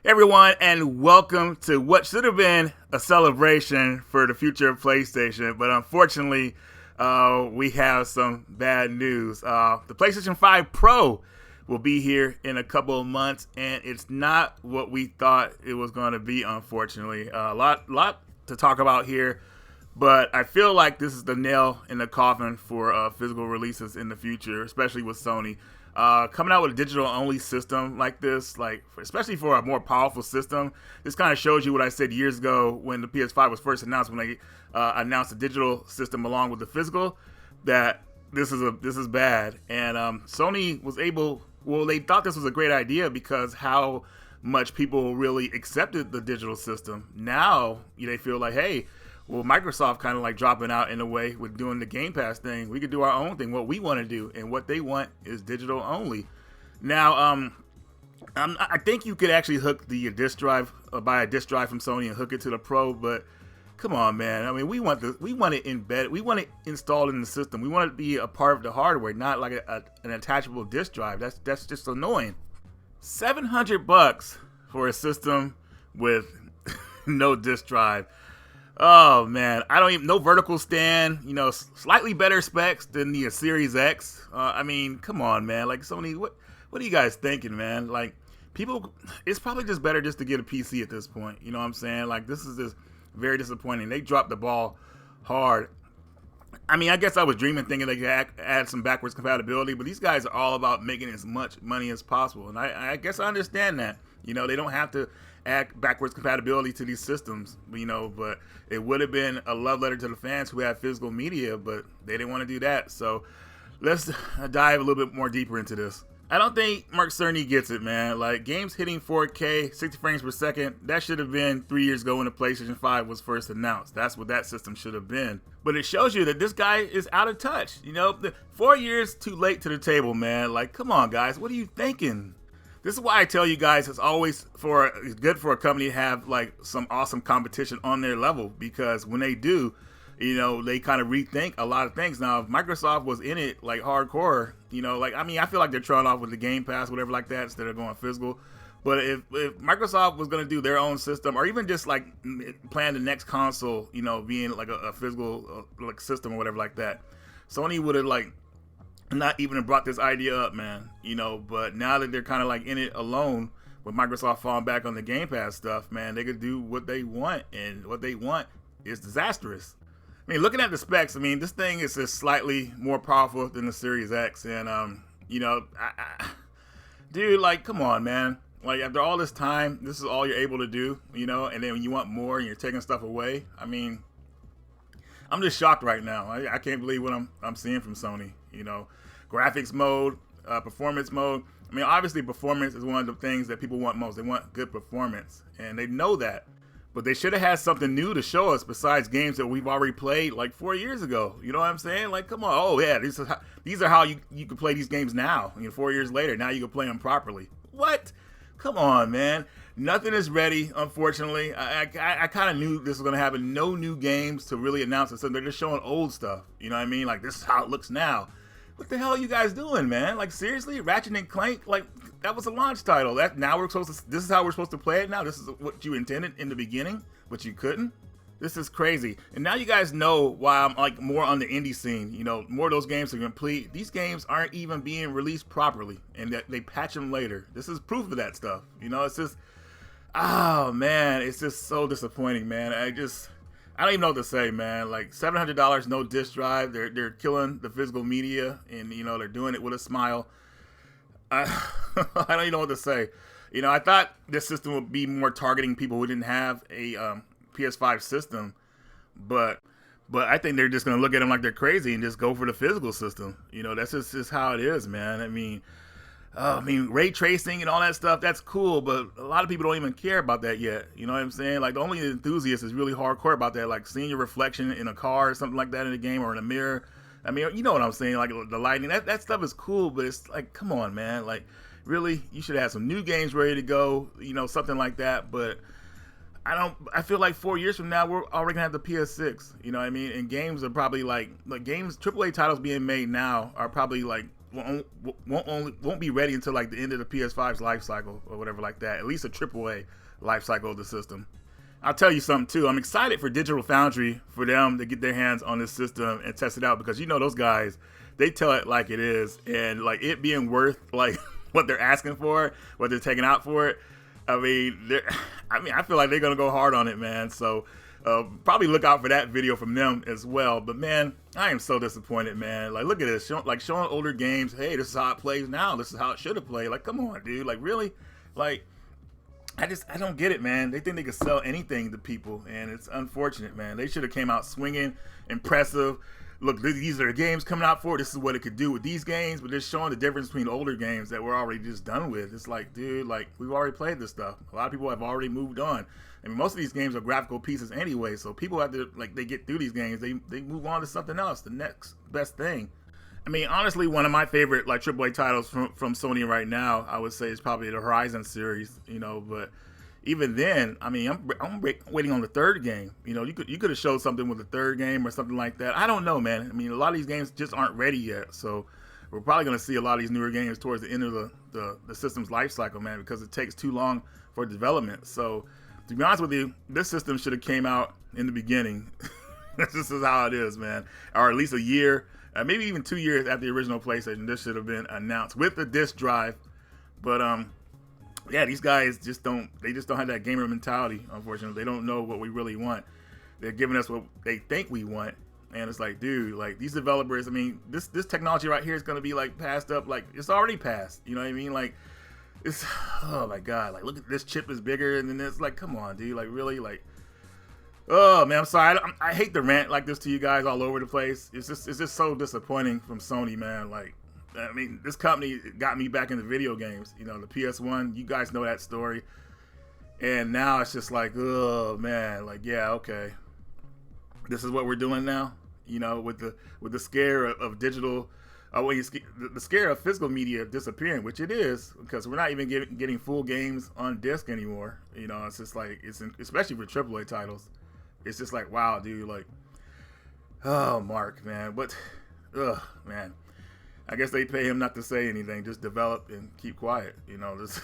Everyone, and welcome to what should have been a celebration for the future of PlayStation, but unfortunately, we have some bad news. The PlayStation 5 Pro will be here in a couple of months, and it's not what we thought it was going to be, unfortunately. A lot to talk about here, but I feel like this is the nail in the coffin for physical releases in the future, especially with Sony. Coming out with a digital only system like this, especially for a more powerful system, this kind of shows you what I said years ago when the PS5 was first announced, when they announced the digital system along with the physical, that this is bad. And Sony was able, well, they thought this was a great idea because how much people really accepted the digital system. Now they feel like, hey, well, Microsoft kind of like dropping out in a way with doing the Game Pass thing. We could do our own thing, what we want to do, and what they want is digital only. Now, I think you could actually hook the disk drive, buy a disk drive from Sony and hook it to the Pro, but come on, man. I mean, we want it embedded, we want it installed in the system. We want it to be a part of the hardware, not like an attachable disk drive. That's just annoying. $700 for a system with no disk drive. Oh man, I don't even, no vertical stand, slightly better specs than the Series X. I mean, come on, man. Like, Sony, what are you guys thinking, man? Like, people, it's probably just better just to get a PC at this point. You know what I'm saying? Like, this is just very disappointing. They dropped the ball hard. I mean, I guess I was dreaming thinking they could add some backwards compatibility, but these guys are all about making as much money as possible. And I guess I understand that. They don't have to add backwards compatibility to these systems, but it would have been a love letter to the fans who have physical media, but they didn't want to do that. So let's dive a little bit more deeper into this. I don't think Mark Cerny gets it, man. Like, games hitting 4K, 60 frames per second, that should have been 3 years ago when the PlayStation 5 was first announced. That's what that system should have been. But it shows you that this guy is out of touch. 4 years too late to the table, man. Like, come on, guys. What are you thinking? This is why I tell you guys it's always good for a company to have like some awesome competition on their level, because when they do, they kind of rethink a lot of things. Now, if Microsoft was in it like hardcore, I feel like they're trying off with the Game Pass, whatever like that, instead of going physical. But if Microsoft was going to do their own system, or even just like plan the next console, being like a physical like system or whatever like that, Sony would have like not even brought this idea up, man. But now that they're kind of like in it alone, with Microsoft falling back on the Game Pass stuff, man, they could do what they want, and what they want is disastrous. I mean, looking at the specs, this thing is just slightly more powerful than the Series X, and dude, like, come on, man. Like, after all this time, this is all you're able to do, and then when you want more and you're taking stuff away, I'm just shocked right now. I can't believe what I'm seeing from Sony. Graphics mode, performance mode. Obviously performance is one of the things that people want most. They want good performance, and they know that. But they should have had something new to show us besides games that we've already played like 4 years ago. You know what I'm saying? Like, come on. Oh yeah, these are how you can play these games now. 4 years later, now you can play them properly. What? Come on, man. Nothing is ready, unfortunately. I kind of knew this was going to happen. No new games to really announce it. So they're just showing old stuff. You know what I mean? Like, this is how it looks now. What the hell are you guys doing, man? Like, seriously? Ratchet and Clank? Like, that was a launch title. This is how we're supposed to play it now? This is what you intended in the beginning, but you couldn't? This is crazy. And now you guys know why I'm like more on the indie scene. More of those games are complete. These games aren't even being released properly, and they patch them later. This is proof of that stuff. It's just, oh man, it's just so disappointing, man. I don't even know what to say, man. Like, $700, no disc drive. They're killing the physical media, and they're doing it with a smile. I don't even know what to say. I thought this system would be more targeting people who didn't have a PS5 system, but I think they're just gonna look at them like they're crazy and just go for the physical system. That's just how it is, man. Ray tracing and all that stuff, that's cool, but a lot of people don't even care about that yet. You know what I'm saying? Like, the only enthusiast is really hardcore about that, like seeing your reflection in a car or something like that in a game, or in a mirror. You know what I'm saying? Like, the lighting, that stuff is cool, but it's like, come on, man. Like, really, you should have some new games ready to go, something like that. But I feel like 4 years from now, we're already gonna have the PS6. You know what I mean? And games are probably like games, AAA titles being made now are probably like won't be ready until like the end of the PS5's life cycle or whatever like that. At least a AAA life cycle of the system. I'll tell you something too. I'm excited for Digital Foundry for them to get their hands on this system and test it out, because you know those guys, they tell it like it is, and like it being worth like what they're asking for, what they're taking out for it. I mean, I feel like they're gonna go hard on it, man. So probably look out for that video from them as well. But man, I am so disappointed, man. Like, look at this, showing older games. Hey, this is how it plays now. This is how it should have played. Like, come on, dude. Like, really? Like, I don't get it, man. They think they could sell anything to people, and it's unfortunate, man. They should have came out swinging, impressive. Look, these are the games coming out for. This is what it could do with these games, but just showing the difference between older games that we're already just done with. It's like, dude, like, we've already played this stuff. A lot of people have already moved on. I mean, most of these games are graphical pieces anyway, so people have to, like, they get through these games, they move on to something else, the next best thing. I mean, honestly, one of my favorite like AAA titles from Sony right now, I would say, is probably the Horizon series. You know, but even then, I mean, I'm waiting on the third game. You know, you could have showed something with the third game or something like that. I don't know, man. I mean, a lot of these games just aren't ready yet, so we're probably going to see a lot of these newer games towards the end of the system's life cycle, man, because it takes too long for development. So, to be honest with you, this system should have came out in the beginning. This is how it is, man, or at least a year. Maybe even 2 years after the original PlayStation, this should have been announced with the disc drive. But yeah, these guys just don't have that gamer mentality, unfortunately. They don't know what we really want. They're giving us what they think we want. And it's like, dude, like, these developers, I mean, this technology right here is going to be like passed up, like it's already passed. You know what I mean? Like, it's, oh my God, like, look at this chip is bigger, and then it's like, come on, dude, like, really, like, oh man, I'm sorry. I hate to rant like this to you guys all over the place. It's just so disappointing from Sony, man. Like, I mean, this company got me back into video games. You know, the PS1. You guys know that story. And now it's just like, oh man, like, yeah, okay. This is what we're doing now. You know, with the scare of digital, the scare of physical media disappearing, which it is, because we're not even getting full games on disc anymore. You know, it's just like, especially for AAA titles. It's just like, wow, dude, like, oh, Mark, man, but, ugh, man, I guess they pay him not to say anything, just develop and keep quiet, you know, this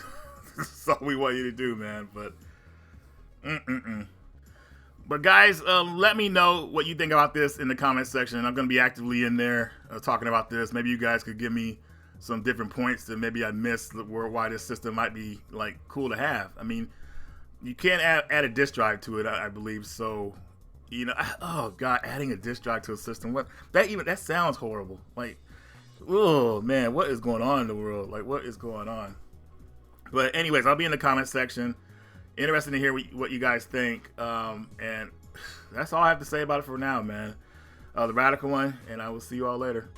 is all we want you to do, man, but, But guys, let me know what you think about this in the comment section. I'm going to be actively in there talking about this. Maybe you guys could give me some different points that maybe I missed why this system might be, like, cool to have. I mean, you can't add a disk drive to it, I believe. So, you know, oh God, adding a disk drive to a system, that sounds horrible. Like, oh man, what is going on in the world? Like, what is going on? But anyways, I'll be in the comment section. Interested to hear what you guys think. And that's all I have to say about it for now, man. The Radical One, and I will see you all later.